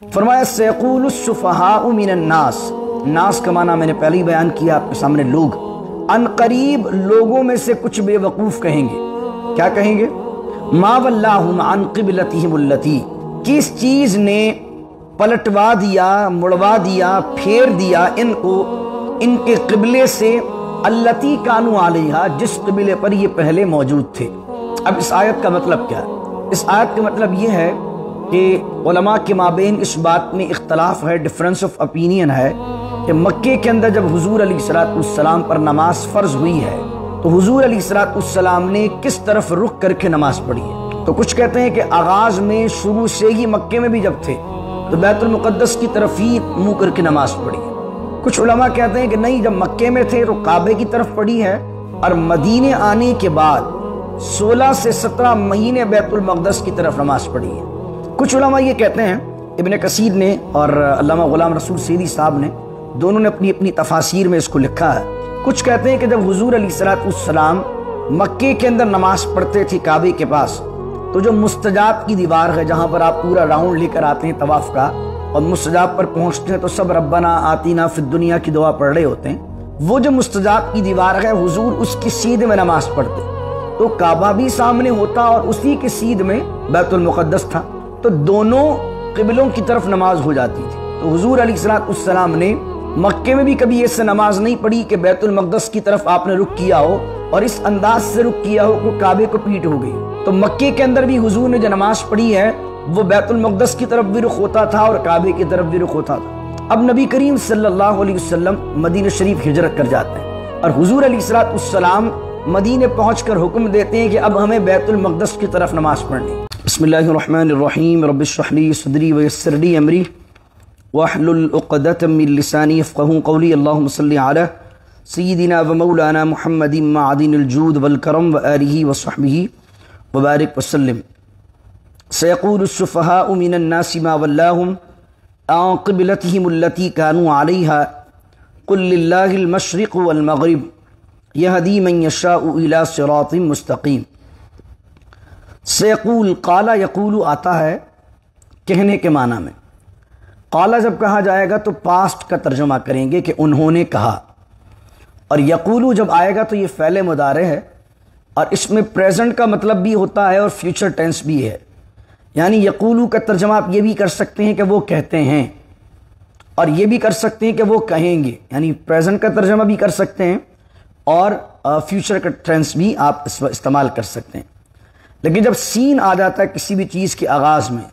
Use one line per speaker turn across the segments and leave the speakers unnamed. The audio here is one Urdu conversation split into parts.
فرمایا سیقول السفہاء من الناس، ناس کا معنی میں نے پہلے ہی بیان کیا آپ کے سامنے، لوگ، ان قریب لوگوں میں سے کچھ بے وقوف کہیں گے، کیا کہیں گے؟ ما ولاہم عن قبلتہم التی، کس چیز نے پلٹوا دیا، مڑوا دیا، پھیر دیا ان کو ان کے قبلے سے، التی کانوا علیہا، جس قبلے پر یہ پہلے موجود تھے۔ اب اس آیت کا مطلب کیا ہے؟ اس آیت کا مطلب یہ ہے کہ علماء کے مابین اس بات میں اختلاف ہے، ڈفرنس آف اپینین ہے کہ مکے کے اندر جب حضور علیہ الصلوۃ والسلام پر نماز فرض ہوئی ہے تو حضور علیہ الصلوۃ والسلام نے کس طرف رخ کر کے نماز پڑھی ہے؟ تو کچھ کہتے ہیں کہ آغاز میں شروع سے ہی مکے میں بھی جب تھے تو بیت المقدس کی طرف ہی منہ کر کے نماز پڑھی ہے۔ کچھ علماء کہتے ہیں کہ نہیں، جب مکے میں تھے تو کعبے کی طرف پڑھی ہے، اور مدینے آنے کے بعد 16 سے 17 مہینے بیت المقدس کی طرف نماز پڑھی ہے۔ کچھ علماء یہ کہتے ہیں، ابن کثیر نے اور علامہ غلام رسول سیدی صاحب نے دونوں نے اپنی اپنی تفاسیر میں اس کو لکھا ہے۔ کچھ کہتے ہیں کہ جب حضور علیہ الصلوۃ والسلام مکے کے اندر نماز پڑھتے تھے کعبے کے پاس، تو جو مستجاب کی دیوار ہے جہاں پر آپ پورا راؤنڈ لے کر آتے ہیں طواف کا، اور مستجاب پر پہنچتے ہیں تو سب ربنا آتینا فی الدنیا کی دعا پڑھ رہے ہوتے ہیں، وہ جو مستجاب کی دیوار ہے حضور اس کی سیدھ میں نماز پڑھتے، تو کعبہ بھی سامنے ہوتا اور اسی کی سیدھ میں بیت المقدس تھا، تو دونوں قبلوں کی طرف نماز ہو جاتی تھی۔ تو حضور علیہ الصلوۃ والسلام نے مکے میں بھی کبھی ایسے نماز نہیں پڑھی کہ بیت المقدس کی طرف آپ نے رخ کیا ہو اور اس انداز سے رخ کیا ہو کہ کعبے کو پیٹ ہو گئی۔ تو مکے کے اندر بھی حضور نے جو نماز پڑھی ہے وہ بیت المقدس کی طرف بھی رخ ہوتا تھا اور کعبے کی طرف بھی رخ ہوتا تھا۔ اب نبی کریم صلی اللہ علیہ وسلم مدینہ شریف ہجرت کر جاتے ہیں اور حضور علیہ الصلوۃ والسلام مدینے پہنچ کر حکم دیتے ہیں کہ اب ہمیں بیت المقدس کی طرف نماز پڑھنی۔ بسم اللہ الرحمن الرحیم، رب اشرح لی صدری ویسر لی امری واحلل عقدۃ من لسانی یفقہوا قولی، اللہم صلی علی سیدنا و مولانا محمد معدن الجود والکرم وآلہ وصحبہ وبارک وسلم۔ سیقول السفہاء من الناس ما ولاہم عن قبلتہم التی کانوا علیہا قل للہ المشرق والمغرب یہدی من یشاء الی صراط مستقیم۔ سیقول، قالا یقول آتا ہے کہنے کے معنی میں۔ قالا جب کہا جائے گا تو پاسٹ کا ترجمہ کریں گے کہ انہوں نے کہا، اور یقولو جب آئے گا تو یہ فعل مضارع ہے اور اس میں پریزنٹ کا مطلب بھی ہوتا ہے اور فیوچر ٹینس بھی ہے، یعنی یقولو کا ترجمہ آپ یہ بھی کر سکتے ہیں کہ وہ کہتے ہیں، اور یہ بھی کر سکتے ہیں کہ وہ کہیں گے، یعنی پریزنٹ کا ترجمہ بھی کر سکتے ہیں اور فیوچر کا ٹینس بھی آپ استعمال کر سکتے ہیں۔ لیکن جب سین آ جاتا ہے کسی بھی چیز کے آغاز میں،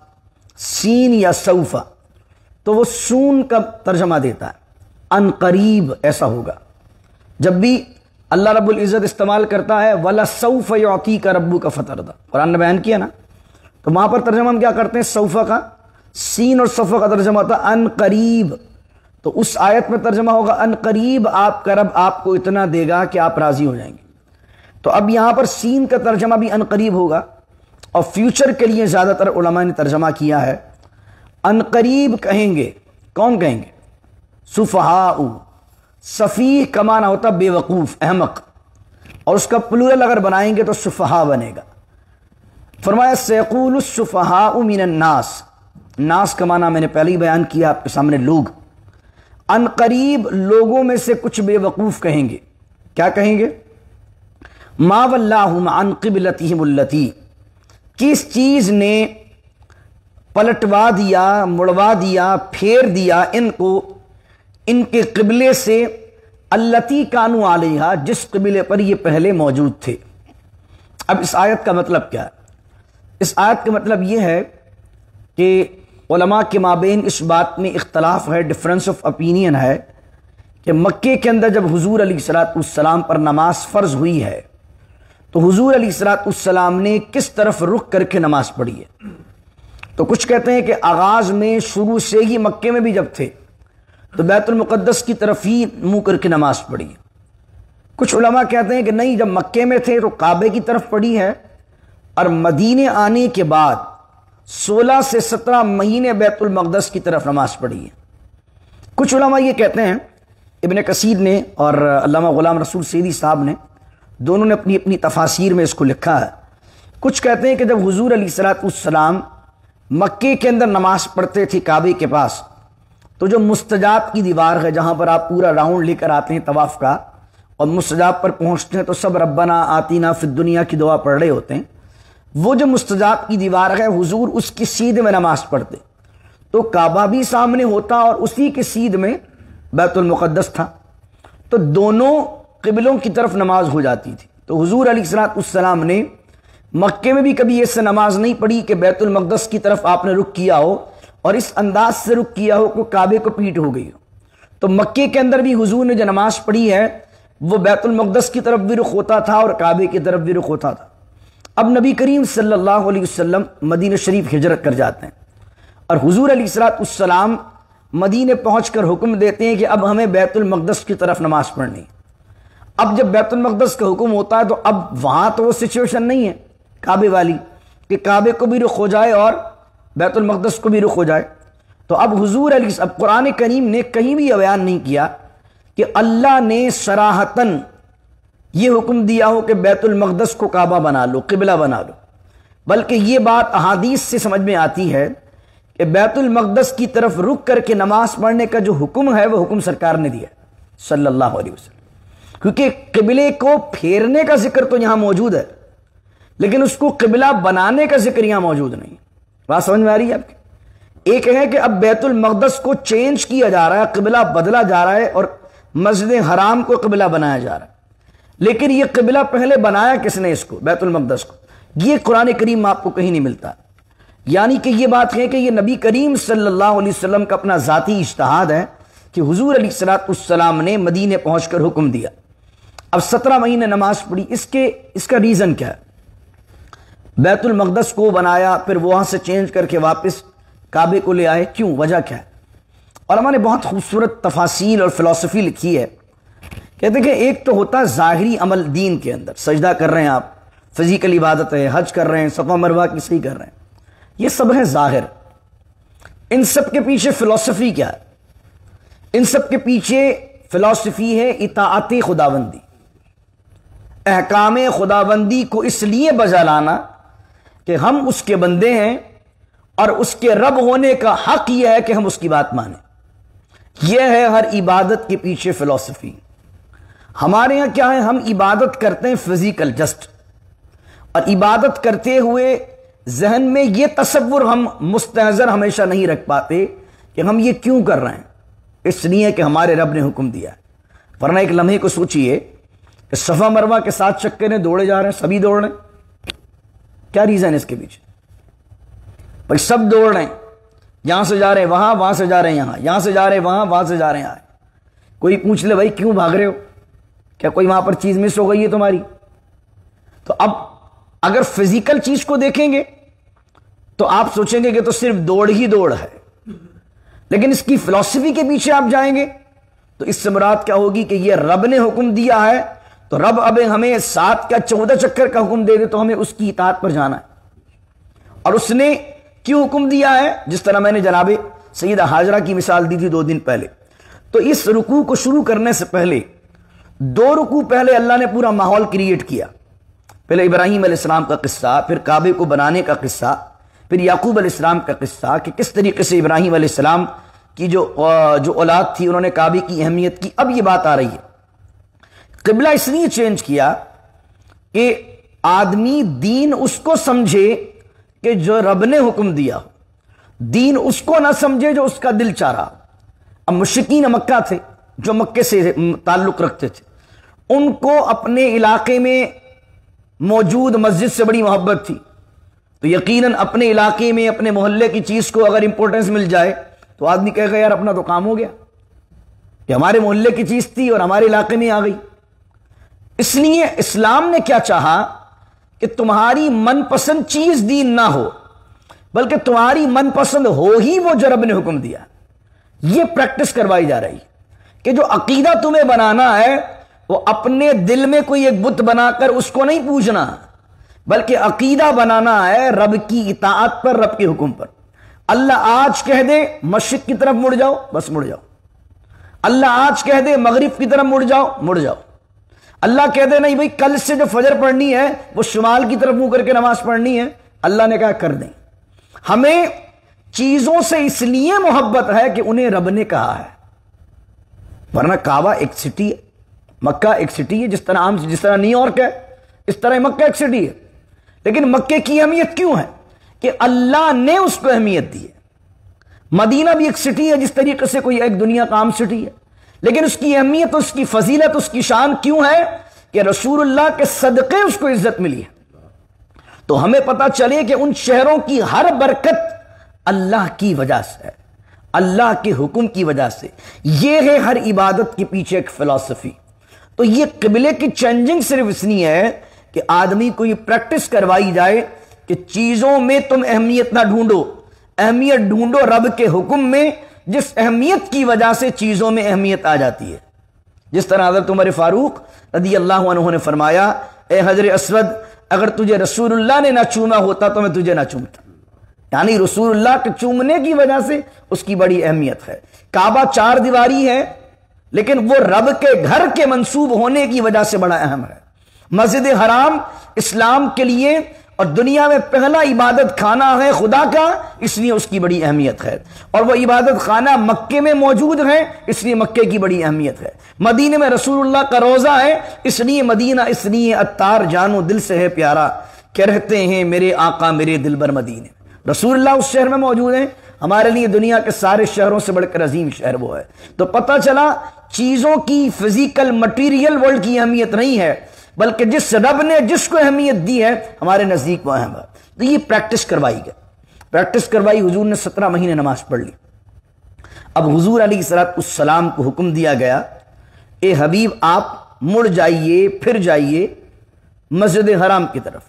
سین یا سوفا، تو وہ سون کا ترجمہ دیتا ہے، ان قریب ایسا ہوگا۔ جب بھی اللہ رب العزت استعمال کرتا ہے وَلَسَوْفَ يُعْطِيكَ رَبُّكَ فَتَرْضَىٰ، قرآن نے بیان کیا نا، تو وہاں پر ترجمہ ہم کیا کرتے ہیں؟ سوفا کا، سین اور صفا کا ترجمہ ہوتا ہے ان قریب، تو اس آیت میں ترجمہ ہوگا ان قریب آپ کا رب آپ کو اتنا دے گا کہ آپ راضی ہو جائیں گے۔ تو اب یہاں پر سین کا ترجمہ بھی ان قریب ہوگا، اور فیوچر کے لیے زیادہ تر علماء نے ترجمہ کیا ہے ان قریب کہیں گے۔ کون کہیں گے؟ سفہاء، سفیہ کا معنی ہوتا بے وقوف، احمق، اور اس کا پلورل اگر بنائیں گے تو سفہاء بنے گا۔ فرمایا سیقول السفہاء من الناس، ناس کا معنی میں نے پہلے ہی بیان کیا آپ کے سامنے، لوگ، ان قریب لوگوں میں سے کچھ بے وقوف کہیں گے، کیا کہیں گے؟ ما ولاہم عن قبلتہم التی، کس چیز نے پلٹوا دیا، مڑوا دیا، پھیر دیا ان کو ان کے قبلے سے، التی کانوا علیہا، جس قبلے پر یہ پہلے موجود تھے۔ اب اس آیت کا مطلب کیا ہے؟ اس آیت کا مطلب یہ ہے کہ علماء کے مابین اس بات میں اختلاف ہے، ڈفرنس آف اپینین ہے کہ مکے کے اندر جب حضور علیہ الصلوۃ والسلام پر نماز فرض ہوئی ہے تو حضور علیہ الصلوۃ والسلام نے کس طرف رخ کر کے نماز پڑھی ہے؟ تو کچھ کہتے ہیں کہ آغاز میں شروع سے ہی مکے میں بھی جب تھے تو بیت المقدس کی طرف ہی منہ کر کے نماز پڑھی ہے۔ کچھ علماء کہتے ہیں کہ نہیں، جب مکے میں تھے تو کعبے کی طرف پڑھی ہے، اور مدینے آنے کے بعد 16 سے 17 مہینے بیت المقدس کی طرف نماز پڑھی ہے۔ کچھ علماء یہ کہتے ہیں، ابن کثیر نے اور علامہ غلام رسول سیدی صاحب نے دونوں نے اپنی اپنی تفاسیر میں اس کو لکھا ہے۔ کچھ کہتے ہیں کہ جب حضور علیہ الصلوۃ والسلام مکے کے اندر نماز پڑھتے تھے کعبے کے پاس، تو جو مستجاب کی دیوار ہے جہاں پر آپ پورا راؤنڈ لے کر آتے ہیں طواف کا اور مستجاب پر پہنچتے ہیں تو سب ربنا آتینا فی الدنیا کی دعا پڑھ رہے ہوتے ہیں، وہ جو مستجاب کی دیوار ہے حضور اس کی سیدھ میں نماز پڑھتے، تو کعبہ بھی سامنے ہوتا اور اسی کے سیدھ میں بیت المقدس تھا، تو دونوں قبلوں کی طرف نماز ہو جاتی تھی۔ تو حضور علیہ السلام نے مکے میں بھی کبھی ایسے نماز نہیں پڑھی کہ بیت المقدس کی طرف آپ نے رخ کیا ہو اور اس انداز سے رخ کیا ہو کہ کعبے کو پیٹ ہو گئی ہو۔ تو مکے کے اندر بھی حضور نے جو نماز پڑھی ہے وہ بیت المقدس کی طرف بھی رخ ہوتا تھا اور کعبے کی طرف بھی رخ ہوتا تھا۔ اب نبی کریم صلی اللہ علیہ وسلم مدینہ شریف ہجرت کر جاتے ہیں اور حضور علیہ السلام مدینے پہنچ کر حکم دیتے ہیں کہ اب ہمیں بیت المقدس کی طرف نماز پڑھنی۔ اب جب بیت المقدس کا حکم ہوتا ہے تو اب وہاں تو وہ سچویشن نہیں ہے کعبے والی کہ کعبے کو بھی رخ ہو جائے اور بیت المقدس کو بھی رخ ہو جائے، تو اب حضور علیہ اب قرآن کریم نے کہیں بھی بیان نہیں کیا کہ اللہ نے صراحتاً یہ حکم دیا ہو کہ بیت المقدس کو کعبہ بنا لو، قبلہ بنا لو، بلکہ یہ بات احادیث سے سمجھ میں آتی ہے کہ بیت المقدس کی طرف رک کر کے نماز پڑھنے کا جو حکم ہے وہ حکم سرکار نے دیا صلی اللہ علیہ وسلم، کیونکہ قبلے کو پھیرنے کا ذکر تو یہاں موجود ہے لیکن اس کو قبلہ بنانے کا ذکر یہاں موجود نہیں۔ بات سمجھ میں آ رہی ہے آپ کی؟ ایک ہے کہ اب بیت المقدس کو چینج کیا جا رہا ہے، قبلہ بدلا جا رہا ہے اور مسجد حرام کو قبلہ بنایا جا رہا ہے، لیکن یہ قبلہ پہلے بنایا کس نے اس کو، بیت المقدس کو؟ یہ قرآن کریم آپ کو کہیں نہیں ملتا۔ یعنی کہ یہ بات ہے کہ یہ نبی کریم صلی اللہ علیہ وسلم کا اپنا ذاتی اجتہاد ہے کہ حضور علیہ السلام نے مدینے پہنچ کر حکم دیا۔ اب 17 مہینے نماز پڑھی، اس کا ریزن کیا ہے؟ بیت المقدس کو بنایا پھر وہاں سے چینج کر کے واپس کعبے کو لے آئے، کیوں؟ وجہ کیا ہے؟ علماء نے بہت خوبصورت تفاصیل اور فلسفی لکھی ہے۔ کہتے ہیں کہ ایک تو ہوتا ہے ظاہری عمل دین کے اندر، سجدہ کر رہے ہیں آپ، فزیکل عبادت ہے، حج کر رہے ہیں، صفا مروہ کی صحیح کر رہے ہیں، یہ سب ہے ظاہر۔ ان سب کے پیچھے فلسفی کیا ہے؟ ان سب کے پیچھے فلسفی ہے اطاعت خداوندی، احکام خداوندی کو اس لیے بجا لانا کہ ہم اس کے بندے ہیں اور اس کے رب ہونے کا حق یہ ہے کہ ہم اس کی بات مانیں۔ یہ ہے ہر عبادت کے پیچھے فلسفی۔ ہمارے یہاں کیا ہے؟ ہم عبادت کرتے ہیں فزیکل جسٹ، اور عبادت کرتے ہوئے ذہن میں یہ تصور ہم مستحضر ہمیشہ نہیں رکھ پاتے کہ ہم یہ کیوں کر رہے ہیں، اس لیے کہ ہمارے رب نے حکم دیا ہے۔ ورنہ ایک لمحے کو سوچئے کہ صفا مروہ کے 7 چکریں دوڑے جا رہے ہیں، سبھی دوڑ رہے ہیں، کیا ریزن ہے اس کے پیچھے؟ بھائی سب دوڑ رہے ہیں، یہاں سے جا رہے ہیں وہاں، وہاں سے جا رہے ہیں یہاں، یہاں سے جا رہے ہیں وہاں، وہاں سے جا رہے ہیں یہاں۔ کوئی پوچھ لے بھائی کیوں بھاگ رہے ہو، کیا کوئی وہاں پر چیز مس ہو گئی ہے تمہاری؟ تو اب اگر فزیکل چیز کو دیکھیں گے تو آپ سوچیں گے کہ تو صرف دوڑ ہی دوڑ ہے، لیکن اس کی فلسفی کے پیچھے آپ جائیں گے تو اس سے مراد کیا ہوگی کہ یہ رب نے حکم دیا ہے تو رب اب ہمیں 7 کا 14 چکر کا حکم دے دے تو ہمیں اس کی اطاعت پر جانا ہے۔ اور اس نے کیوں حکم دیا ہے؟ جس طرح میں نے جناب سیدہ ہاجرہ کی مثال دی تھی 2 دن پہلے، تو اس رکوع کو شروع کرنے سے پہلے 2 رکوع پہلے اللہ نے پورا ماحول کریٹ کیا۔ پہلے ابراہیم علیہ السلام کا قصہ، پھر کعبے کو بنانے کا قصہ، پھر یعقوب علیہ السلام کا قصہ کہ کس طریقے سے ابراہیم علیہ السلام کی جو اولاد تھی انہوں نے کعبے کی اہمیت کی۔ اب یہ بات آ رہی ہے، قبلہ اس لیے چینج کیا کہ آدمی دین اس کو سمجھے کہ جو رب نے حکم دیا ہو، دین اس کو نہ سمجھے جو اس کا دل چاہ رہا۔ اب مشرکین مکہ تھے جو مکے سے تعلق رکھتے تھے، ان کو اپنے علاقے میں موجود مسجد سے بڑی محبت تھی، تو یقیناً اپنے علاقے میں اپنے محلے کی چیز کو اگر امپورٹنس مل جائے تو آدمی کہے گا یار اپنا تو کام ہو گیا کہ ہمارے محلے کی چیز تھی اور ہمارے علاقے میں آ گئی۔ اس لیے اسلام نے کیا چاہا کہ تمہاری من پسند چیز دین نہ ہو، بلکہ تمہاری من پسند ہو ہی وہ جو رب نے حکم دیا۔ یہ پریکٹس کروائی جا رہی کہ جو عقیدہ تمہیں بنانا ہے وہ اپنے دل میں کوئی ایک بت بنا کر اس کو نہیں پوجنا، بلکہ عقیدہ بنانا ہے رب کی اطاعت پر، رب کے حکم پر۔ اللہ آج کہہ دے مشرق کی طرف مڑ جاؤ، بس مڑ جاؤ۔ اللہ آج کہہ دے مغرب کی طرف مڑ جاؤ، مڑ جاؤ۔ اللہ کہہ دے نہیں بھائی کل سے جو فجر پڑھنی ہے وہ شمال کی طرف منہ کر کے نماز پڑھنی ہے، اللہ نے کہا کر دیں۔ ہمیں چیزوں سے اس لیے محبت ہے کہ انہیں رب نے کہا ہے، ورنہ کعبہ ایک سٹی ہے، مکہ ایک سٹی ہے، جس طرح نیو یارک ہے اس طرح مکہ ایک سٹی ہے، لیکن مکے کی اہمیت کیوں ہے کہ اللہ نے اس کو اہمیت دی ہے۔ مدینہ بھی ایک سٹی ہے جس طریقے سے کوئی ایک دنیا کا عام سٹی ہے، لیکن اس کی اہمیت، اس کی فضیلت، اس کی شان کیوں ہے کہ رسول اللہ کے صدقے اس کو عزت ملی ہے۔ تو ہمیں پتہ چلے کہ ان شہروں کی ہر برکت اللہ کی وجہ سے ہے، اللہ کے حکم کی وجہ سے۔ یہ ہے ہر عبادت کے پیچھے ایک فلسفی۔ تو یہ قبلے کی چینجنگ صرف اس لیے ہے کہ آدمی کو یہ پریکٹس کروائی جائے کہ چیزوں میں تم اہمیت نہ ڈھونڈو، اہمیت ڈھونڈو رب کے حکم میں، جس اہمیت کی وجہ سے چیزوں میں اہمیت آ جاتی ہے۔ جس طرح حضرت عمر فاروق رضی اللہ عنہ نے فرمایا، اے حجر اسود، اگر تجھے رسول اللہ نے نہ چوما ہوتا تو میں تجھے نہ چومتا، یعنی رسول اللہ کے چومنے کی وجہ سے اس کی بڑی اہمیت ہے۔ کعبہ 4 دیواری ہے لیکن وہ رب کے گھر کے منسوب ہونے کی وجہ سے بڑا اہم ہے۔ مسجد حرام اسلام کے لیے اور دنیا میں پہلا عبادت خانہ ہے خدا کا، اس لیے اس کی بڑی اہمیت ہے، اور وہ عبادت خانہ مکے میں موجود ہے، اس لیے مکے کی بڑی اہمیت ہے۔ مدینے میں رسول اللہ کا روضہ ہے، اس لیے مدینہ، اس لیے عطار جانو دل سے ہے پیارا، کہ رہتے ہیں میرے آقا میرے دلبر مدینے۔ رسول اللہ اس شہر میں موجود ہیں، ہمارے لیے دنیا کے سارے شہروں سے بڑھ کر عظیم شہر وہ ہے۔ تو پتہ چلا چیزوں کی فزیکل مٹیریل ورلڈ کی اہمیت نہیں ہے، بلکہ جس رب نے جس کو اہمیت دی ہے ہمارے نزدیک وہ اہم ہے۔ تو یہ پریکٹس کروائی گئی، پریکٹس کروائی، حضور نے 17 مہینے نماز پڑھ لی۔ اب حضور علیہ السلام کو حکم دیا گیا، اے حبیب آپ مڑ جائیے، پھر جائیے مسجد حرام کی طرف۔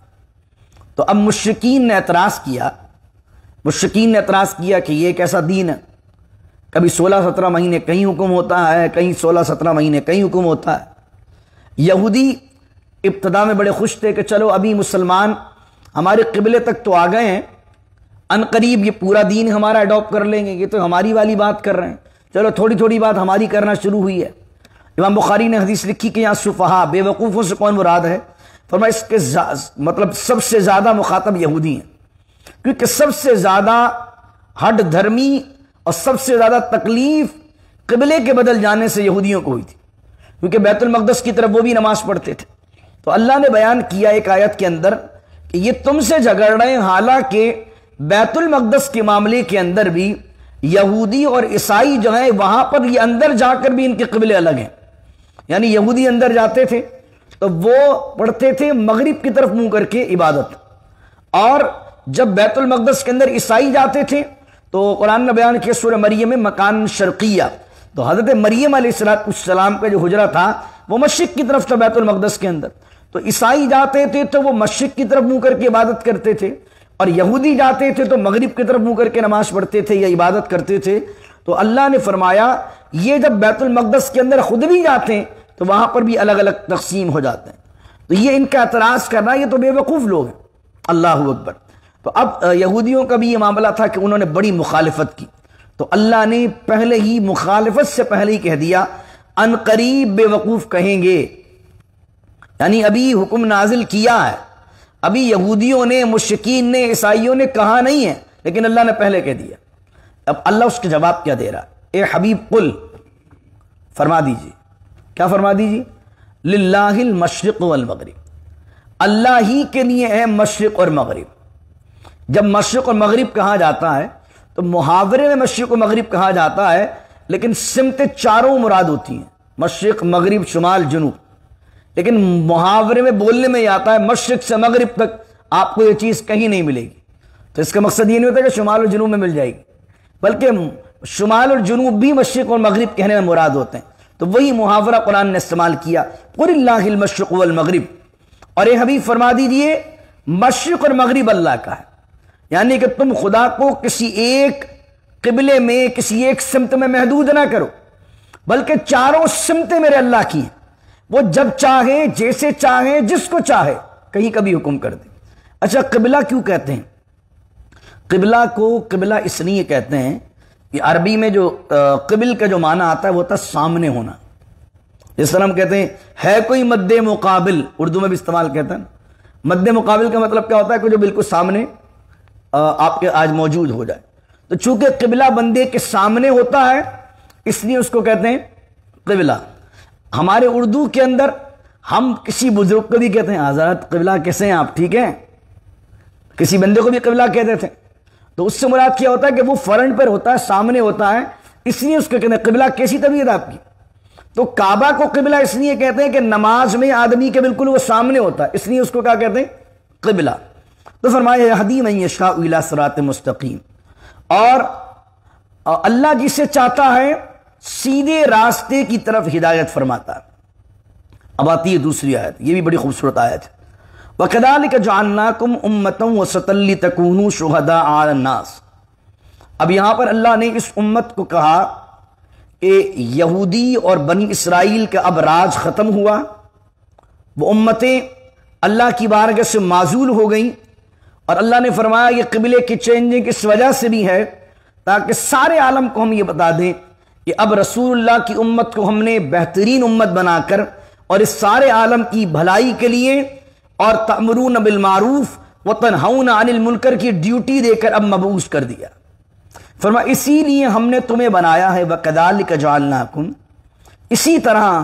تو اب مشرکین نے اعتراض کیا کہ یہ کیسا دین ہے، کبھی 16-17 مہینے کہیں حکم ہوتا ہے، کہیں 16-17 مہینے کہیں حکم ہوتا ہے۔ یہودی ابتدا میں بڑے خوش تھے کہ چلو ابھی مسلمان ہمارے قبلے تک تو آ گئے ہیں، ان قریب یہ پورا دین ہمارا اڈاپٹ کر لیں گے، یہ تو ہماری والی بات کر رہے ہیں، چلو تھوڑی تھوڑی بات ہماری کرنا شروع ہوئی ہے۔ امام بخاری نے حدیث لکھی کہ یہاں سفہا، بے وقوفوں سے کون مراد ہے؟ فرمایا اس کے مطلب سب سے زیادہ مخاطب یہودی ہیں، کیونکہ سب سے زیادہ ہٹ دھرمی اور سب سے زیادہ تکلیف قبلے کے بدل جانے سے یہودیوں کو ہوئی تھی، کیونکہ بیت المقدس کی طرف وہ بھی نماز پڑھتے تھے۔ تو اللہ نے بیان کیا ایک آیت کے اندر کہ یہ تم سے جھگڑ رہے ہیں، حالانکہ بیت المقدس کے معاملے کے اندر بھی یہودی اور عیسائی جو ہیں وہاں پر یہ اندر جا کر بھی ان کے قبلے الگ ہیں، یعنی یہودی اندر جاتے تھے تو وہ پڑھتے تھے مغرب کی طرف منہ کر کے عبادت، اور جب بیت المقدس کے اندر عیسائی جاتے تھے تو قرآن نے بیان کیا سورہ مریم میں مکان شرقیہ، تو حضرت مریم علیہ السلام کا جو حجرہ تھا وہ مشرق کی طرف تھا بیت المقدس کے اندر، تو عیسائی جاتے تھے تو وہ مشرق کی طرف منہ کر کے عبادت کرتے تھے، اور یہودی جاتے تھے تو مغرب کی طرف منہ کر کے نماز پڑھتے تھے یا عبادت کرتے تھے۔ تو اللہ نے فرمایا یہ جب بیت المقدس کے اندر خود بھی جاتے ہیں تو وہاں پر بھی الگ الگ تقسیم ہو جاتے ہیں۔ تو یہ ان کا اعتراض کرنا، یہ تو بے وقوف لوگ ہیں۔ اللہ اکبر۔ تو اب یہودیوں کا بھی یہ معاملہ تھا کہ انہوں نے بڑی مخالفت کی، تو اللہ نے پہلے ہی مخالفت سے پہلے ہی کہہ دیا ان قریب بے وقوف کہیں گے، یعنی ابھی حکم نازل کیا ہے، ابھی یہودیوں نے، مشرکین نے، عیسائیوں نے کہا نہیں ہے، لیکن اللہ نے پہلے کہہ دیا۔ اب اللہ اس کے جواب کیا دے رہا ہے؟ اے حبیب قل، فرما دیجیے، کیا فرما دیجیے؟ للہ المشرق والمغرب، اللہ ہی کے لیے ہے مشرق اور مغرب۔ جب مشرق اور مغرب کہا جاتا ہے تو محاورے میں مشرق و مغرب کہا جاتا ہے، لیکن سمتیں چاروں مراد ہوتی ہیں، مشرق، مغرب، شمال، جنوب، لیکن محاورے میں بولنے میں یہ آتا ہے مشرق سے مغرب تک آپ کو یہ چیز کہیں نہیں ملے گی۔ تو اس کا مقصد یہ نہیں ہوتا کہ شمال اور جنوب میں مل جائے گی، بلکہ شمال اور جنوب بھی مشرق اور مغرب کہنے میں مراد ہوتے ہیں۔ تو وہی محاورہ قرآن نے استعمال کیا، قل اللہ المشرق والمغرب، اور اے حبیب فرما دیجئے مشرق اور مغرب اللہ کا ہے، یعنی کہ تم خدا کو کسی ایک قبلے میں، کسی ایک سمت میں محدود نہ کرو، بلکہ چاروں سمتیں میرے اللہ کی ہیں، وہ جب چاہے، جیسے چاہے، جس کو چاہے کہیں کبھی حکم کر دے۔ اچھا قبلہ کیوں کہتے ہیں؟ قبلہ کو قبلہ اس لیے کہتے ہیں کہ عربی میں جو قبل کا جو معنی آتا ہے وہ ہوتا ہے سامنے ہونا، جس طرح ہم کہتے ہیں ہے کوئی مد مقابل، اردو میں بھی استعمال کہتے ہیں۔ مد مقابل کا مطلب کیا ہوتا ہے کہ جو بالکل سامنے آپ کے آج موجود ہو جائے. تو چونکہ قبلہ بندے کے سامنے ہوتا ہے اس لیے اس کو کہتے ہیں قبلہ. ہمارے اردو کے اندر ہم کسی بزرگ کو بھی کہتے ہیں حضرت قبلہ کیسے ہیں آپ, ٹھیک ہیں, کسی بندے کو بھی قبلہ کہتے تھے. تو اس سے مراد کیا ہوتا ہے کہ وہ فرنٹ پر ہوتا ہے, سامنے ہوتا ہے, اس لیے اس کو کہتے ہیں قبلہ. کیسی طبیعت آپ کی؟ تو کعبہ کو قبلہ اس لیے کہتے ہیں کہ نماز میں آدمی کے بالکل وہ سامنے ہوتا ہے, اس لیے اس کو کیا کہتے ہیں قبلہ. تو فرمایا یہدی من یشاء الی صراط مستقیم, اور اللہ جسے چاہتا ہے سیدھے راستے کی طرف ہدایت فرماتا ہے. اب آتی ہے دوسری آیت, یہ بھی بڑی خوبصورت آیت ہے. وَكَذَلِكَ جَعَلْنَاكُمْ أُمَّةً وَسَطًا لِتَكُونُوا شُهَدَاءَ عَلَى النَّاسِ. اب یہاں پر اللہ نے اس امت کو کہا کہ یہودی اور بنی اسرائیل کا اب راج ختم ہوا, وہ امتیں اللہ کی بارگاہ سے معزول ہو گئیں, اور اللہ نے فرمایا یہ قبلے کی چینجنگ اس وجہ سے بھی ہے تاکہ سارے عالم کو ہم یہ بتا دیں کہ اب رسول اللہ کی امت کو ہم نے بہترین امت بنا کر اور اس سارے عالم کی بھلائی کے لیے اور تأمرون بالمعروف وتنہون عن المنکر کی ڈیوٹی دے کر اب مبعوث کر دیا. فرمایا اسی لیے ہم نے تمہیں بنایا ہے. وَكَذَلِكَ جَعَلْنَاكُمْ, اسی طرح,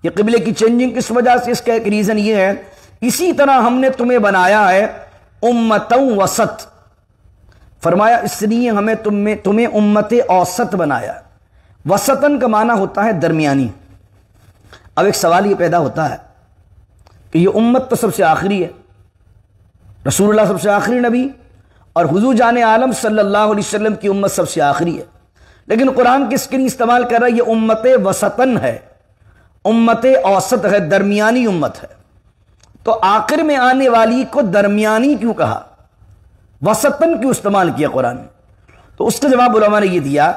یہ قبلے کی چینجنگ کس وجہ سے, اس کا ایک ریزن یہ ہے, اسی طرح ہم نے تمہیں بنایا ہے امتوں وسط. فرمایا اس لیے ہمیں تمہیں امت اوسط بنایا. وسطن کا معنی ہوتا ہے درمیانی. اب ایک سوال یہ پیدا ہوتا ہے کہ یہ امت تو سب سے آخری ہے, رسول اللہ سب سے آخری نبی, اور حضور جان عالم صلی اللہ علیہ وسلم کی امت سب سے آخری ہے, لیکن قرآن کس کے لیے استعمال کر رہا ہے؟ یہ امت وسطن ہے, امت اوسط ہے, درمیانی امت ہے. تو آخر میں آنے والی کو درمیانی کیوں کہا, وسطن کیوں استعمال کیا قرآن نے؟ تو اس کا جواب علماء نے یہ دیا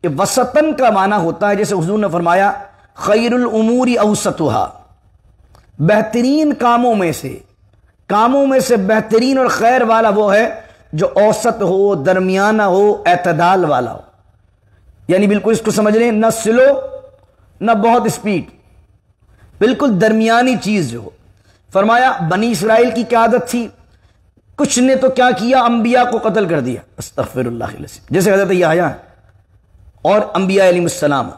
کہ وسطن کا معنی ہوتا ہے, جیسے حضور نے فرمایا خیر الامور اوسطھا, بہترین کاموں میں سے بہترین اور خیر والا وہ ہے جو اوسط ہو, درمیانہ ہو, اعتدال والا ہو. یعنی بالکل اس کو سمجھ لیں, نہ سلو نہ بہت اسپیڈ, بالکل درمیانی چیز جو ہو. فرمایا بنی اسرائیل کی کیا عادت تھی, کچھ نے تو کیا کیا, انبیاء کو قتل کر دیا, استغفر اللہ العظیم, جیسے حضرت یحییٰ اور انبیاء علیہ السلام.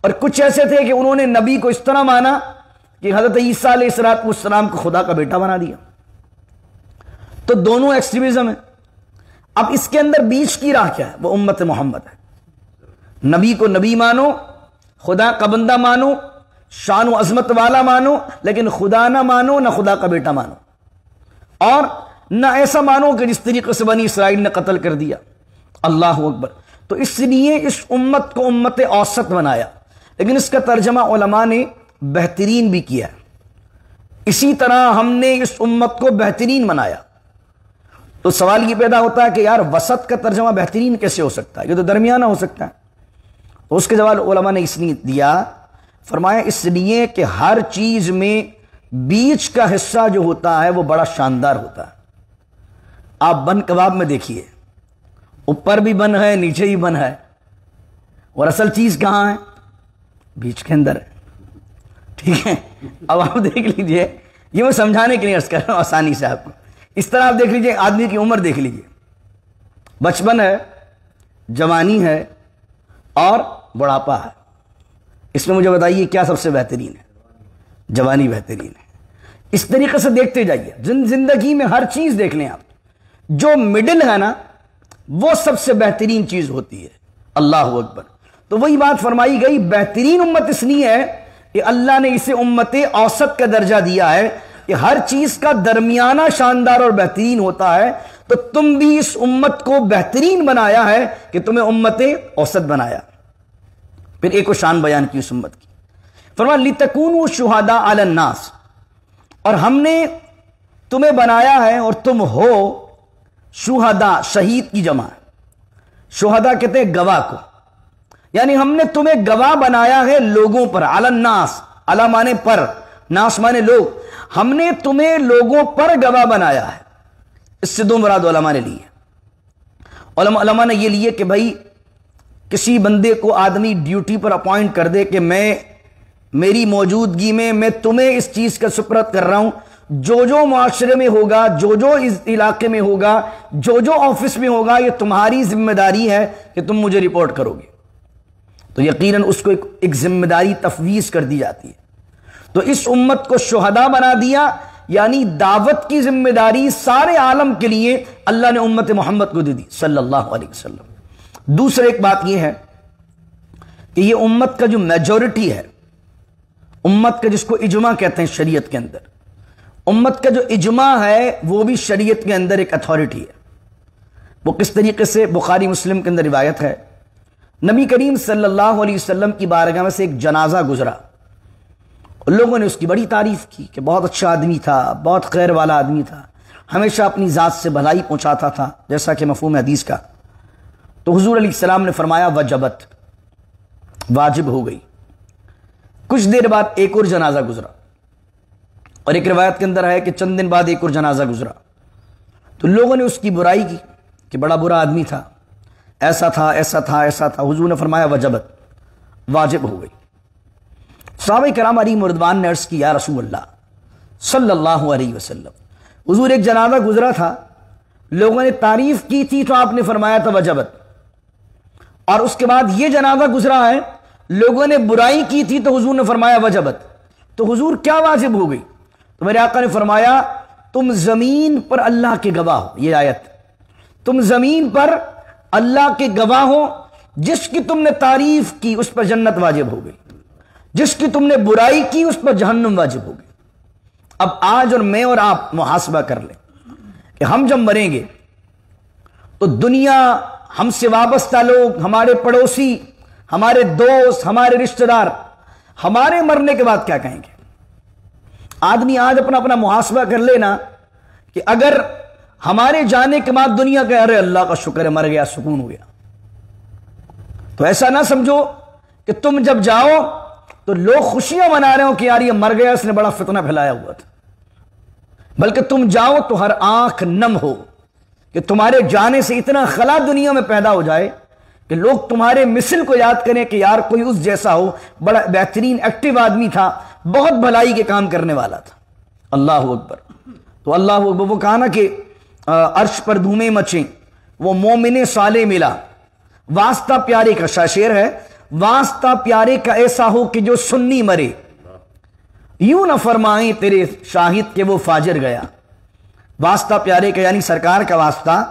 اور کچھ ایسے تھے کہ انہوں نے نبی کو اس طرح مانا کہ حضرت عیسیٰ علیہ السلام کو خدا کا بیٹا بنا دیا. تو دونوں ایکسٹریمزم ہیں. اب اس کے اندر بیچ کی راہ کیا ہے؟ وہ امت محمد ہے. نبی کو نبی مانو, خدا کا بندہ مانو, شان و عظمت والا مانو, لیکن خدا نہ مانو, نہ خدا کا بیٹا مانو, اور نہ ایسا مانو کہ جس طریقے سے بنی اسرائیل نے قتل کر دیا. اللہ اکبر. تو اس لیے اس امت کو امت اوسط بنایا, لیکن اس کا ترجمہ علماء نے بہترین بھی کیا. اسی طرح ہم نے اس امت کو بہترین بنایا. تو سوال یہ پیدا ہوتا ہے کہ یار وسط کا ترجمہ بہترین کیسے ہو سکتا ہے, یہ تو درمیانہ ہو سکتا ہے. تو اس کے جواب علماء نے اس لیے دیا, فرمایا اس لیے کہ ہر چیز میں بیچ کا حصہ جو ہوتا ہے وہ بڑا شاندار ہوتا ہے. آپ بن کباب میں دیکھیے, اوپر بھی بن ہے, نیچے بھی بن ہے, اور اصل چیز کہاں ہے؟ بیچ کے اندر ہے. ٹھیک ہے, اب آپ دیکھ لیجئے, یہ میں سمجھانے کے لیے عرض کر رہا ہوں آسانی سے آپ کو. اس طرح آپ دیکھ لیجئے, آدمی کی عمر دیکھ لیجئے, بچپن ہے, جوانی ہے اور بڑھاپا ہے. اس میں مجھے بتائیے کیا سب سے بہترین ہے؟ جوانی بہترین ہے. اس طریقے سے دیکھتے جائیے, زندگی میں ہر چیز دیکھ لیں آپ, جو مڈل ہے نا وہ سب سے بہترین چیز ہوتی ہے. اللہ اکبر. تو وہی بات فرمائی گئی, بہترین امت اس لیے ہے کہ اللہ نے اسے امت اوسط کا درجہ دیا ہے کہ ہر چیز کا درمیانہ شاندار اور بہترین ہوتا ہے. تو تم بھی اس امت کو بہترین بنایا ہے کہ تمہیں امت اوسط بنایا. پھر ایک شان بیان کی اس امت کی, فرمایا لِتَكُونُوا شُهَدَاءَ عَلَى النَّاسِ, اور ہم نے تمہیں بنایا ہے اور تم ہو شہداء, شہید کی جمع. شہداء کہتے ہیں گواہ کو, یعنی ہم نے تمہیں گواہ بنایا ہے لوگوں پر. علی الناس, علی مانے پر, ناس مانے لوگ, ہم نے تمہیں لوگوں پر گواہ بنایا ہے. اس سے دو مراد علماء نے لیے. علماء نے یہ لیے کہ بھائی کسی بندے کو آدمی ڈیوٹی پر اپوائنٹ کر دے کہ میری موجودگی میں میں تمہیں اس چیز کا سپرد کر رہا ہوں, جو جو معاشرے میں ہوگا، جو جو اس علاقے میں ہوگا، جو جو آفس میں ہوگا، یہ تمہاری ذمہ داری ہے کہ تم مجھے رپورٹ کرو گے، تو یقیناً اس کو ایک ذمہ داری تفویض کر دی جاتی ہے۔ تو اس امت کو شہداء بنا دیا، یعنی دعوت کی ذمہ داری سارے عالم کے لیے اللہ نے امت محمد کو دے دی صلی اللہ علیہ وسلم۔ دوسرا ایک بات یہ ہے کہ یہ امت کا جو میجورٹی ہے، امت کا جس کو اجماع کہتے ہیں شریعت کے اندر، امت کا جو اجماع ہے وہ بھی شریعت کے اندر ایک اتھارٹی ہے۔ وہ کس طریقے سے؟ بخاری مسلم کے اندر روایت ہے، نبی کریم صلی اللہ علیہ وسلم کی بارگاہ میں سے ایک جنازہ گزرا، لوگوں نے اس کی بڑی تعریف کی کہ بہت اچھا آدمی تھا، بہت خیر والا آدمی تھا، ہمیشہ اپنی ذات سے بھلائی پہنچاتا تھا، جیسا کہ مفہوم حدیث کا۔ تو حضور علیہ السلام نے فرمایا وجبت، واجب ہو گئی۔ کچھ دیر بعد ایک اور جنازہ گزرا، اور ایک روایت کے اندر ہے کہ چند دن بعد ایک اور جنازہ گزرا، تو لوگوں نے اس کی برائی کی کہ بڑا برا آدمی تھا، ایسا تھا ایسا تھا ایسا تھا۔ حضور نے فرمایا وجبت، واجب ہو گئی۔ صحابہ کرام علیہم رضوان نے عرض کی یا رسول اللہ صلی اللہ علیہ وسلم، حضور ایک جنازہ گزرا تھا، لوگوں نے تعریف کی تھی تو آپ نے فرمایا تھا وجبت، اور اس کے بعد یہ جنازہ گزرا ہے، لوگوں نے برائی کی تھی تو حضور نے فرمایا وجبت، تو حضور کیا واجب ہو گئی؟ تو میرے آقا نے فرمایا تم زمین پر اللہ کے گواہ ہو، یہ آیت، تم زمین پر اللہ کے گواہ ہو، جس کی تم نے تعریف کی اس پر جنت واجب ہو گئی، جس کی تم نے برائی کی اس پر جہنم واجب ہو گئی۔ اب آج اور میں اور آپ محاسبہ کر لیں کہ ہم جب مریں گے تو دنیا، ہم سے وابستہ لوگ، ہمارے پڑوسی، ہمارے دوست، ہمارے رشتہ دار، ہمارے مرنے کے بعد کیا کہیں گے؟ آدمی آج اپنا محاسبہ کر لینا کہ اگر ہمارے جانے کے بعد دنیا کہ ارے اللہ کا شکر ہے مر گیا، سکون ہو گیا، تو ایسا نہ سمجھو کہ تم جب جاؤ تو لوگ خوشیاں منا رہے ہو کہ یار یہ مر گیا، اس نے بڑا فتنہ پھیلایا ہوا تھا، بلکہ تم جاؤ تو ہر آنکھ نم ہو کہ تمہارے جانے سے اتنا خلا دنیا میں پیدا ہو جائے کہ لوگ تمہارے مثل کو یاد کریں کہ یار کوئی اس جیسا ہو، بڑا بہترین ایکٹیو آدمی تھا، بہت بھلائی کے کام کرنے والا تھا۔ اللہ اکبر۔ تو اللہ اکبر، وہ کہا نا کہ عرش پر دھومیں مچیں، وہ مومن صالح ملا، واسطہ پیارے کا، شعر ہے، واسطہ پیارے کا ایسا ہو کہ جو سنی مرے، یوں نہ فرمائیں تیرے شاہد کہ وہ فاجر گیا۔ واسطہ پیارے کا یعنی سرکار کا واسطہ،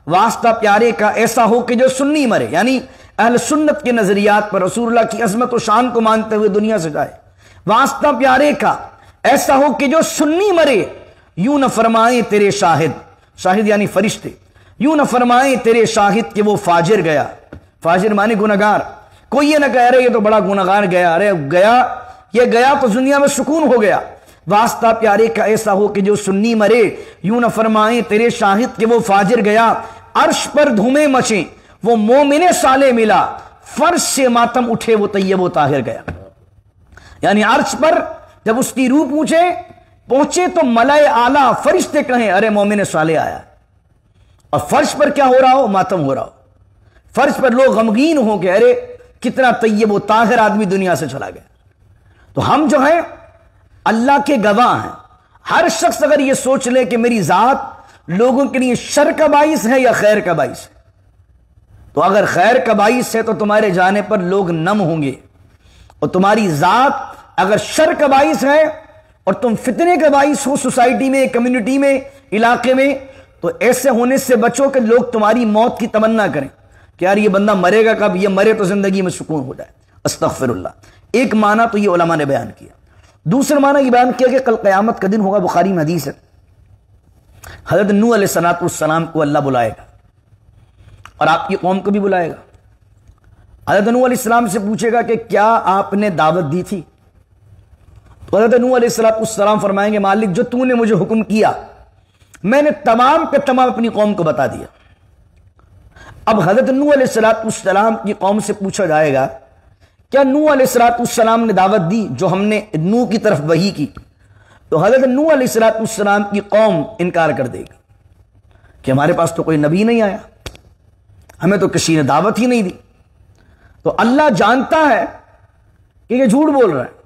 واسطہ پیارے کا ایسا ہو کہ جو سنی مرے، یعنی اہل سنت کے نظریات پر رسول اللہ کی عظمت و شان کو مانتے ہوئے دنیا سے جائے۔ واسطہ پیارے کا ایسا ہو کہ جو سنی مرے، یوں نہ فرمائیں تیرے شاہد، شاہد یعنی فرشتے، یوں نہ فرمائیں تیرے شاہد کہ وہ فاجر گیا۔ فاجر معنی گنہگار۔ کوئی یہ نہ کہہ رہے یہ تو بڑا گنہگار گیا، ارے گیا، یہ گیا تو دنیا میں سکون ہو گیا۔ واسطہ پیارے کا ایسا ہو کہ جو سنی مرے، یوں نہ فرمائیں تیرے شاہد کہ وہ فاجر گیا۔ عرش پر دھومیں مچیں، وہ مومن صالح ملا، فرش سے ماتم اٹھے، وہ طیب و طاہر گیا۔ یعنی عرش پر جب اس کی روح پہنچے تو ملائے اعلیٰ فرشتے کہیں ارے مومن صالح آیا، اور فرش پر کیا ہو رہا ہو؟ ماتم ہو رہا ہو۔ فرش پر لوگ غمگین ہوں کہ ارے کتنا طیب و طاہر آدمی دنیا سے چلا گیا۔ تو ہم جو ہیں اللہ کے گواہ ہیں۔ ہر شخص اگر یہ سوچ لے کہ میری ذات لوگوں کے لیے شر کا باعث ہے یا خیر کا باعث ہے، تو اگر خیر کا باعث ہے تو تمہارے جانے پر لوگ نم ہوں گے، اور تمہاری ذات اگر شر کا باعث ہے اور تم فتنے کا باعث ہو سوسائٹی میں، کمیونٹی میں، علاقے میں، تو ایسے ہونے سے بچو کہ لوگ تمہاری موت کی تمنا کریں کہ یار یہ بندہ مرے گا کب، یہ مرے تو زندگی میں سکون ہو جائے۔ استغفر اللہ۔ ایک معنی تو یہ علماء نے بیان کیا۔ دوسرا معنی یہ بیان کیا کہ کل قیامت کا دن ہوگا، بخاری میں حدیث ہے، حضرت نوح علیہ السلام کو اللہ بلائے گا اور آپ کی قوم کو بھی بلائے گا۔ حضرت نوح علیہ السلام سے پوچھے گا کہ کیا آپ نے دعوت دی تھی؟ تو حضرت نوح علیہ السلام فرمائیں گے مالک جو تو نے مجھے حکم کیا میں نے تمام کے تمام اپنی قوم کو بتا دیا۔ اب حضرت نوح علیہ السلام کی قوم سے پوچھا جائے گا کیا نوح علیہ السلام نے دعوت دی جو ہم نے نوح کی طرف وحی کی؟ تو حضرت نوح علیہ السلام کی قوم انکار کر دے گی کہ ہمارے پاس تو کوئی نبی نہیں آیا، ہمیں تو کسی نے دعوت ہی نہیں دی۔ تو اللہ جانتا ہے کہ یہ جھوٹ بول رہا ہے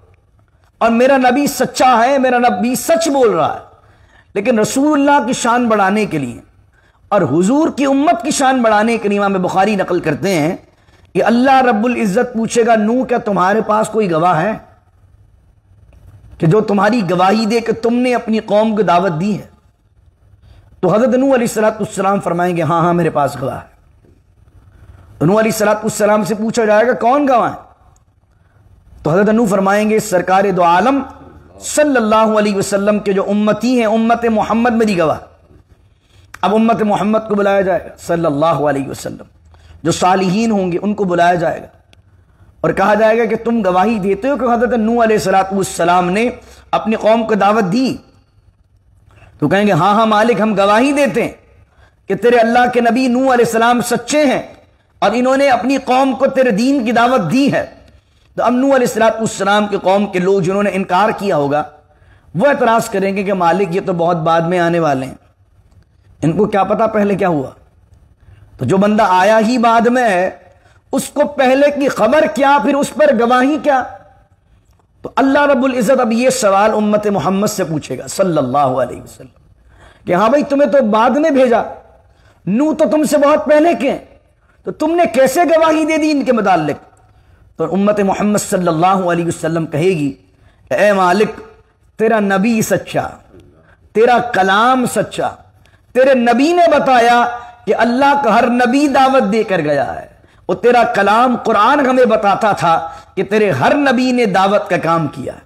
اور میرا نبی سچا ہے، میرا نبی سچ بول رہا ہے، لیکن رسول اللہ کی شان بڑھانے کے لیے اور حضور کی امت کی شان بڑھانے کے لیے امام بخاری نقل کرتے ہیں کہ اللہ رب العزت پوچھے گا نوح کیا تمہارے پاس کوئی گواہ ہے کہ جو تمہاری گواہی دے کہ تم نے اپنی قوم کو دعوت دی ہے؟ تو حضرت نوح علیہ السلام فرمائیں گے ہاں میرے پاس گواہ ہے۔ تو نوح علیہ السلام سے پوچھا جائے گا کون گواہ ہے؟ تو حضرت نوح فرمائیں گے سرکار دو عالم صلی اللہ علیہ وسلم کے جو امتی ہیں، امت محمد میری گواہ۔ اب امت محمد کو بلایا جائے گا صلی اللہ علیہ وسلم، جو صالحین ہوں گے ان کو بلایا جائے گا اور کہا جائے گا کہ تم گواہی دیتے ہو کہ حضرت نوح علیہ السلام نے اپنی قوم کو دعوت دی؟ تو کہیں گے ہاں مالک ہم گواہی دیتے ہیں کہ تیرے اللہ کے نبی نوح علیہ السلام سچے ہیں اور انہوں نے اپنی قوم کو تیرے دین کی دعوت دی ہے۔ تو اب نوح علیہ السلام کی قوم کے لوگ جنہوں نے انکار کیا ہوگا وہ اعتراض کریں گے کہ مالک یہ تو بہت بعد میں آنے والے ہیں، ان کو کیا پتا پہلے کیا ہوا؟ تو جو بندہ آیا ہی بعد میں ہے اس کو پہلے کی خبر کیا، پھر اس پر گواہی کیا؟ تو اللہ رب العزت اب یہ سوال امت محمد سے پوچھے گا صلی اللہ علیہ وسلم کہ ہاں بھائی تمہیں تو بعد میں بھیجا، نوح تو تم سے بہت پہلے کے ہیں، تو تم نے کیسے گواہی دے دی ان کے متعلق؟ تو امت محمد صلی اللہ علیہ وسلم کہے گی اے مالک تیرا نبی سچا، تیرا کلام سچا، تیرے نبی نے بتایا کہ اللہ کا ہر نبی دعوت دے کر گیا ہے، اور تیرا کلام قرآن ہمیں بتاتا تھا کہ تیرے ہر نبی نے دعوت کا کام کیا ہے،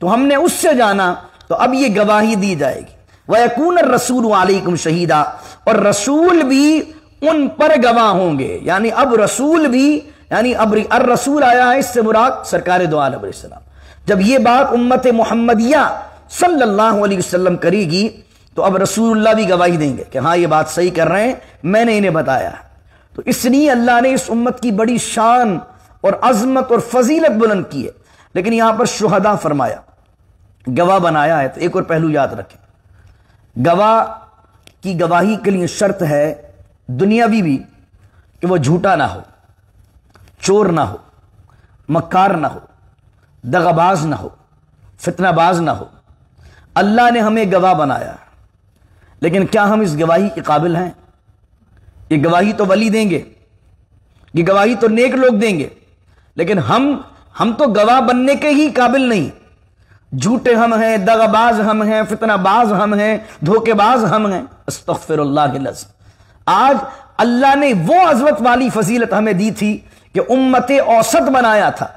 تو ہم نے اس سے جانا، تو اب یہ گواہی دی جائے گی۔ وَيَكُونَ الرَّسُولُ عَلَيْكُمْ شَهِيدًا، اور رسول بھی ان پر گواہ ہوں گے، یعنی اب رسول بھی، یعنی اب الرسول آیا ہے، اس سے مراد سرکار دو عالم علیہ السلام۔ جب یہ بات امت محمدیہ صلی اللہ علیہ وسلم کرے گی تو اب رسول اللہ بھی گواہی دیں گے کہ ہاں یہ بات صحیح کر رہے ہیں، میں نے انہیں بتایا ہے۔ تو اس لیے اللہ نے اس امت کی بڑی شان اور عظمت اور فضیلت بلند کی ہے۔ لیکن یہاں پر شہداء فرمایا، گواہ بنایا ہے، تو ایک اور پہلو یاد رکھیں، گواہ کی گواہی کے لیے شرط ہے دنیاوی بھی کہ وہ جھوٹا نہ ہو، چور نہ ہو، مکار نہ ہو، دغاباز نہ ہو، فتنہ باز نہ ہو۔ اللہ نے ہمیں گواہ بنایا، لیکن کیا ہم اس گواہی کے قابل ہیں؟ یہ گواہی تو ولی دیں گے، یہ گواہی تو نیک لوگ دیں گے، لیکن ہم تو گواہ بننے کے ہی قابل نہیں۔ جھوٹے ہم ہیں، دغاباز ہم ہیں، فتنہ باز ہم ہیں، دھوکے باز ہم ہیں، استغفر اللہ العظیم۔ آج اللہ نے وہ عظمت والی فضیلت ہمیں دی تھی کہ امت اوسط بنایا تھا،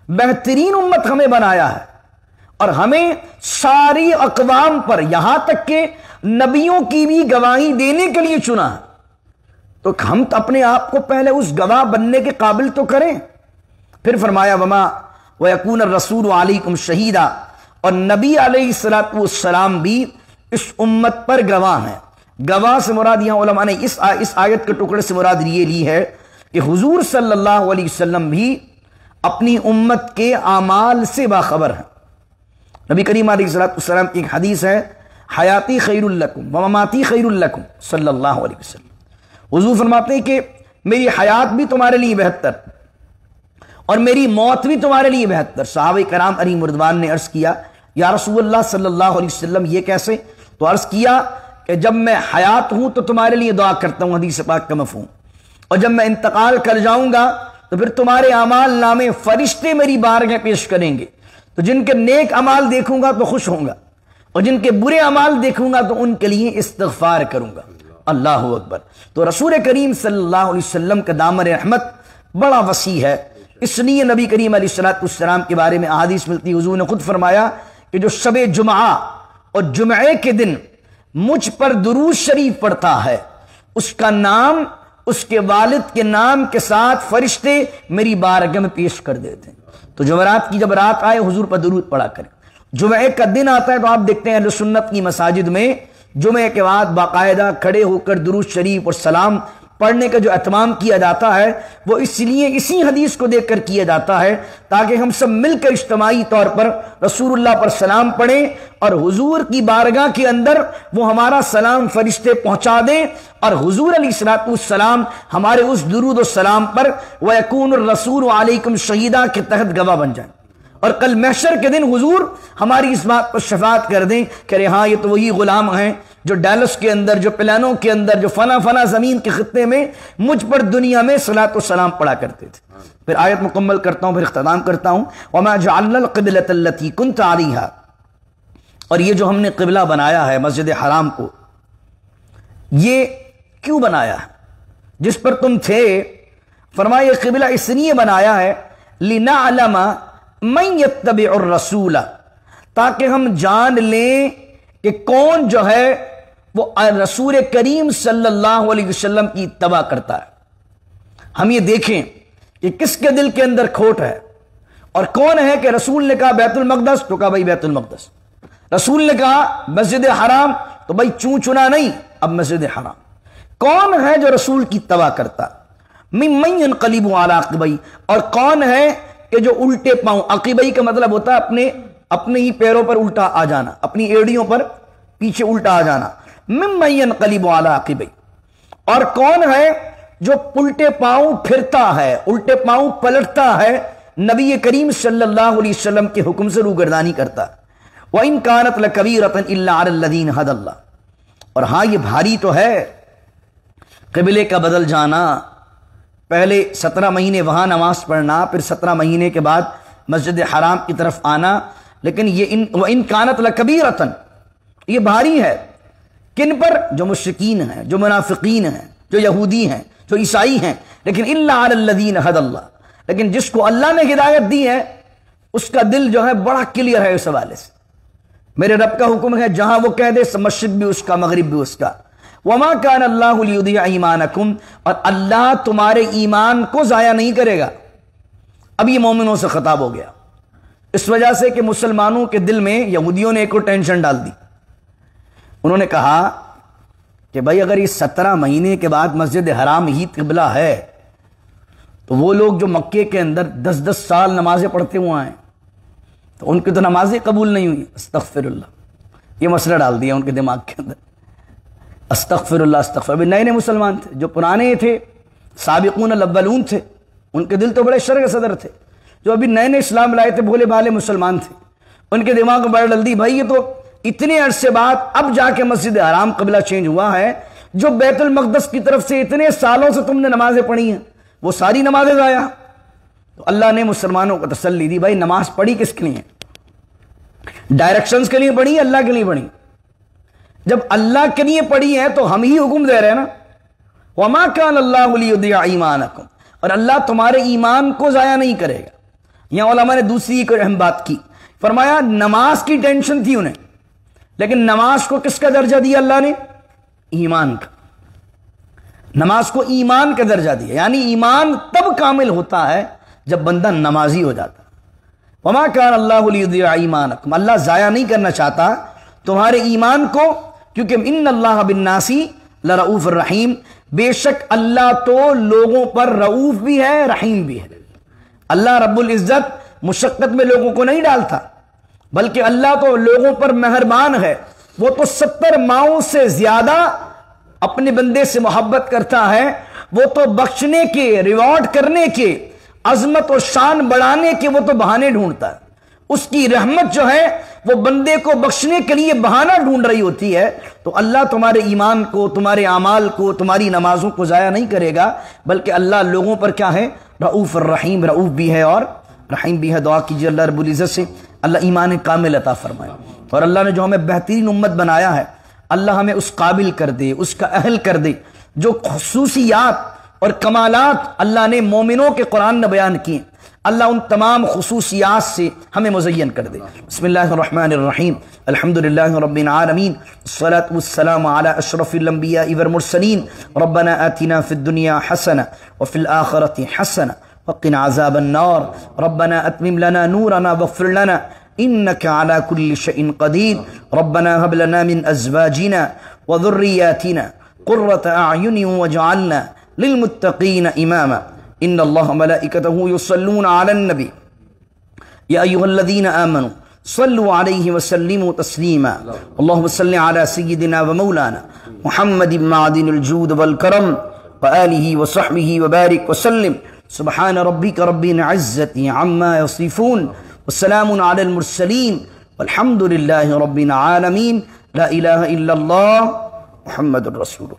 بہترین امت ہمیں بنایا ہے، اور ہمیں ساری اقوام پر یہاں تک کہ نبیوں کی بھی گواہی دینے کے لیے چنا ہے۔ تو ہم اپنے آپ کو پہلے اس گواہ بننے کے قابل تو کریں۔ پھر فرمایا وما وَيَكُونَ الرَّسُولُ عَلَيْكُمْ شَهِيدًا، اور نبی علیہ السلام بھی اس امت پر گواہ ہیں۔ گواہ سے مراد یہاں علماء نے اس آیت کے ٹکڑے سے مراد یہ لی ہے کہ حضور صلی اللہ علیہ وسلم بھی اپنی امت کے اعمال سے باخبر ہیں۔ نبی کریم علیہ السلام کی ایک حدیث ہے، حیاتی خیر لکم ومماتی خیر لکم صلی اللہ علیہ وسلم۔ حضور فرماتے ہیں کہ میری حیات بھی تمہارے لیے بہتر اور میری موت بھی تمہارے لیے بہتر۔ صحابہ کرام علیہم رضوان نے عرض کیا یا رسول اللہ صلی اللہ علیہ وسلم یہ کیسے؟ تو عرض کیا کہ جب میں حیات ہوں تو تمہارے لیے دعا کرتا ہوں، حدیث پاک کا مفہوم، اور جب میں انتقال کر جاؤں گا تو پھر تمہارے اعمال نامے فرشتے میری بارگاہ پیش کریں گے، تو جن کے نیک اعمال دیکھوں گا تو خوش ہوں گا، اور جن کے برے اعمال دیکھوں گا تو ان کے لیے استغفار کروں گا۔ اللہ اکبر۔ تو رسول کریم صلی اللہ علیہ وسلم کا دامن رحمت بڑا وسیع ہے، اس لیے نبی کریم علیہ السلام کے بارے میں احادیث ملتی، حضور نے خود فرمایا کہ جو شب جمعہ اور جمعے کے دن مجھ پر درود شریف پڑھتا ہے اس کا نام اس کے والد کے نام کے ساتھ فرشتے میری بارگاہ میں پیش کر دیتے ہیں۔ تو جمعرات کی جب رات آئے حضور پر درود پڑھا کریں، جمعے کا دن آتا ہے تو آپ دیکھتے ہیں اہل سنت کی مساجد میں جمعے کے بعد باقاعدہ کھڑے ہو کر درود شریف اور سلام پڑھنے کا جو اہتمام کیا جاتا ہے وہ اس لیے اسی حدیث کو دیکھ کر کیا جاتا ہے تاکہ ہم سب مل کر اجتماعی طور پر رسول اللہ پر سلام پڑھیں اور حضور کی بارگاہ کے اندر وہ ہمارا سلام فرشتے پہنچا دیں، اور حضور علیہ السلام ہمارے اس درود و سلام پر وَيَكُونُ الرَّسُولُ عَلَيْكُمْ شَهِيدًا کے تحت گواہ بن جائیں۔ اور کل محشر کے دن حضور ہماری اس بات پر شفاعت کر دیں کہ ہاں یہ تو وہی غلام ہیں جو ڈیلس کے اندر، جو پلانوں کے اندر، جو فنا زمین کے خطے میں مجھ پر دنیا میں صلاۃ و سلام پڑھا کرتے تھے۔ پھر آیت مکمل کرتا ہوں، پھر اختتام کرتا ہوں۔ وما جعلنا القبلۃ التي كنت عليها، اور یہ جو ہم نے قبلہ بنایا ہے مسجد حرام کو، یہ کیوں بنایا ہے جس پر تم تھے؟ فرمایا یہ قبلہ اس لیے بنایا ہے لنعلم من يتبع الرسول، تاکہ ہم جان لیں کہ کون جو ہے وہ رسول کریم صلی اللہ علیہ وسلم کی اتباع کرتا ہے۔ ہم یہ دیکھیں کہ کس کے دل کے اندر کھوٹ ہے، اور کون ہے کہ رسول نے کہا بیت المقدس تو کہا بھائی بیت المقدس، رسول نے کہا مسجد حرام تو بھائی چون چنا نہیں، اب مسجد حرام۔ کون ہے جو رسول کی اتباع کرتا؟ ممن ينقلب على عقبیہ، اور کون ہے کہ جو الٹے پاؤں، عقبیہ کا مطلب ہوتا ہے اپنے ہی پیروں پر الٹا آ جانا، اپنی ایڑیوں پر پیچھے الٹا آ جانا۔ ممن ينقلب على عقبیہ، اور کون ہے جو الٹے پاؤں پھرتا ہے، الٹے پاؤں پلٹتا ہے، نبی کریم صلی اللہ علیہ وسلم کے حکم سے روگردانی کرتا ہے۔ وَإِن كَانَتْ لَكَبِيرَةً إِلَّا عَلَى الَّذِينَ هَدَى اللَّهُ، اور ہاں یہ بھاری تو ہے قبلے کا بدل جانا، پہلے 17 مہینے وہاں نماز پڑھنا، پھر 17 مہینے کے بعد مسجد حرام کی طرف آنا، لیکن یہ وَإِن كَانَتْ لَكَبِيرَةً، یہ بھاری ہے کن پر؟ جو مشرکین ہیں، جو منافقین ہیں، جو یہودی ہیں، جو عیسائی ہیں، لیکن إِلَّا عَلَى الَّذِينَ هَدَى اللَّهُ، لیکن جس کو اللہ نے ہدایت دی ہے اس کا دل جو ہے بڑا کلیئر ہے اس حوالے سے۔ میرے رب کا حکم ہے جہاں وہ کہہ دے مشرق بھی اس کا مغرب بھی اس کا۔ وما كان اللہ لیضیع ایمانکم، اور اللہ تمہارے ایمان کو ضائع نہیں کرے گا۔ اب یہ مومنوں سے خطاب ہو گیا، اس وجہ سے کہ مسلمانوں کے دل میں یہودیوں نے ایک اور ٹینشن ڈال دی۔ انہوں نے کہا کہ بھائی اگر یہ 17 مہینے کے بعد مسجد حرام ہی قبلہ ہے تو وہ لوگ جو مکے کے اندر 10 سال نمازیں پڑھتے ہوئے ہیں تو ان کی تو نمازیں قبول نہیں ہوئی۔ استغفر اللہ، یہ مسئلہ ڈال دیا ان کے دماغ کے اندر۔ استغفر اللہ استغفر، ابھی نئے مسلمان تھے، جو پرانے تھے سابقون الاولون تھے ان کے دل تو بڑے شرع صدر تھے، جو ابھی نئے اسلام لائے تھے بھولے بھالے مسلمان تھے، ان کے دماغ میں بڑا ڈل دی بھائی یہ تو اتنے عرصے بعد اب جا کے مسجد حرام قبلہ چینج ہوا ہے، جو بیت المقدس کی طرف سے اتنے سالوں سے تم نے نمازیں پڑھی ہیں وہ ساری نمازیں ضائع۔ تو اللہ نے مسلمانوں کو تسلی دی بھائی نماز پڑھی کس کے لیے؟ ڈائریکشنز کے لیے پڑھی، اللہ کے لیے پڑھی؟ جب اللہ کے لیے پڑھی ہے تو ہم ہی حکم دے رہے ہیں نا، وما كان اللہ لیضیع ایمانکم، اور اللہ تمہارے ایمان کو ضائع نہیں کرے گا۔ یہاں علماء نے دوسری ایک اہم بات کی، فرمایا نماز کی ٹینشن تھی انہیں، لیکن نماز کو کس کا درجہ دیا اللہ نے؟ ایمان کا۔ نماز کو ایمان کا درجہ دیا، یعنی ایمان تب کامل ہوتا ہے جب بندہ نمازی ہو جاتا۔ وما كان اللہ لیضیع ایمانکم، اللہ ضائع نہیں کرنا چاہتا تمہارے ایمان کو، کیونکہ ان اللہ بالناس لرؤوف الرحیم، بے شک اللہ تو لوگوں پر رؤوف بھی ہے رحیم بھی ہے۔ اللہ رب العزت مشقت میں لوگوں کو نہیں ڈالتا، بلکہ اللہ تو لوگوں پر مہربان ہے، وہ تو 70 ماؤں سے زیادہ اپنے بندے سے محبت کرتا ہے، وہ تو بخشنے کے، ریوارڈ کرنے کے، عظمت و شان بڑھانے کے وہ تو بہانے ڈھونڈتا ہے۔ اس کی رحمت جو ہے وہ بندے کو بخشنے کے لیے بہانہ ڈھونڈ رہی ہوتی ہے۔ تو اللہ تمہارے ایمان کو، تمہارے اعمال کو، تمہاری نمازوں کو ضائع نہیں کرے گا، بلکہ اللہ لوگوں پر کیا ہے؟ رؤوف الرحیم، رؤوف بھی ہے اور رحیم بھی ہے۔ دعا کیجیے اللہ رب العزت سے اللہ ایمان کامل عطا فرمائے، اور اللہ نے جو ہمیں بہترین امت بنایا ہے اللہ ہمیں اس قابل کر دے، اس کا اہل کر دے، جو خصوصیات اور کمالات اللہ نے مومنوں کے قرآن نے بیان کیے اللہ ان تمام خصوصیات سے ہمیں مزین کر دے۔ بسم اللہ الرحمن الرحیم، الحمدللہ رب العالمین، الصلاة والسلام علی اشرف الانبیاء والمرسلین، ربنا آتنا فی الدنیا حسنہ وفی الآخرۃ حسنہ وقنا عذاب النار، ربنا اتمم لنا نورنا واغفر لنا انک علی کل شیء قدیر، ربنا هب لنا من ازواجنا وذریاتنا قرۃ اعین واجعلنا للمتقین اماما، ان اللہ ملائکتہ یصلون علی النبی یا ایھا الذین آمنوا صلوا علیہ وسلموا تسلیما، اللہم صل علی سیدنا ومولانا محمد معدن الجود والکرم وآلہ وصحبہ وبارک وسلم، سبحان ربک رب العزة عما یصفون والسلام علی المرسلین والحمد للہ رب العالمین لا الہ الا اللہ محمد الرسول